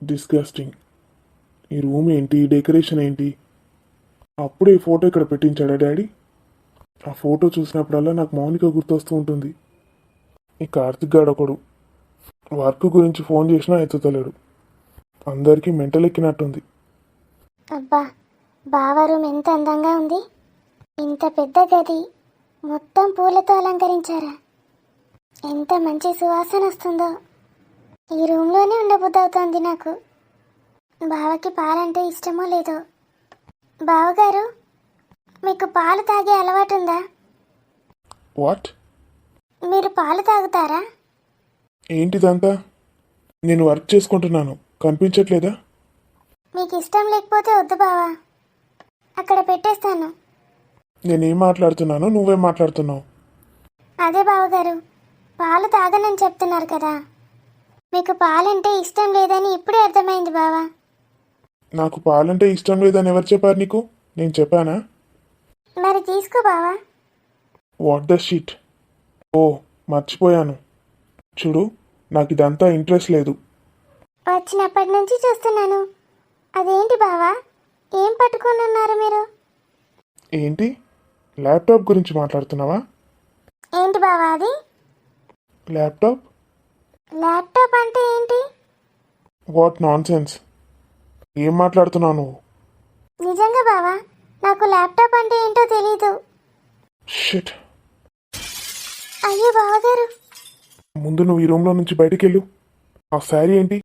Disgusting. ఈ room ఏంటి, decoration ఏంటి? అప్పుడే ఈ ఫోటో ఇక్కడ పెట్టించాడా డాడీ? ఆ ఫోటో చూసినప్పుడల్లా నాకు మౌనిక గుర్తొస్తూ ఉంటుంది. ఈ కార్తిక్ గాడు ఒకడు వర్క్ గురించి ఫోన్ చేసినా ఎత్తుతలేడు. అందరికీ మెంటల్ ఎక్కినట్టుంది. అబ్బా, బావ రూమ్ ఎంత అందంగా ఉంది. ఇంత పెద్ద గది మొత్తం పూలతో అలంకరించారా. ఎంత మంచి సువాసన వస్తుందో. ఈ రూమ్లోనే ఉండబుద్దవుతోంది నాకు. బావకి పాలంటే ఇష్టమో లేదో. బావగారు, మీకు పాలు తాగే అలవాటు ఉందా? వాట్? మీరు పాలు తాగుతారా? ఏంటిదంతా? నేను వర్క్ చేసుకుంటున్నాను, కనిపించట్లేదా? మీకు ఇష్టం లేకపోతే వద్దు బావా, అక్కడ పెట్టేస్తాను. నేనేం మాట్లాడుతున్నానో నువ్వేం మాట్లాడుతున్నావు? అదే బావగారు, పాలు తాగనని చెప్తున్నారు కదా. మీకు పాలంటే ఇష్టం లేదని ఇప్పుడే అర్థమైంది బావా. నాకు పాలంటే ఇష్టం లేదని ఎవరు చెప్పారు నీకు? నేను చెప్పానా? మరి తీసుకో బావా. What the shit. ఓ, మర్చిపోయాను. చూడు, నాకు ఇదంతా ఇంట్రెస్ట్ లేదు. వచ్చినప్పటి నుంచి చూస్తున్నాను. అదేంటి బావా, ఏం పట్టుకొని ఉన్నారు మీరు? ఏంటి? ల్యాప్టాప్ గురించి మాట్లాడుతున్నావా? ఏంటి బావా అది? ల్యాప్టాప్? ల్యాప్టాప్ అంటే ఏంటి? What non sense. ఏం మాట్లాడుతున్నావు నువ్వు? నిజంగా బావా, నాకు ల్యాప్టాప్ అంటే ఏంటో తెలీదు. షిట్. అయ్యో బావగారు, ముందు నువ్వు ఈ రూమ్లో నుంచి బయటికి వెళ్ళు. ఆ శారీ ఏంటి?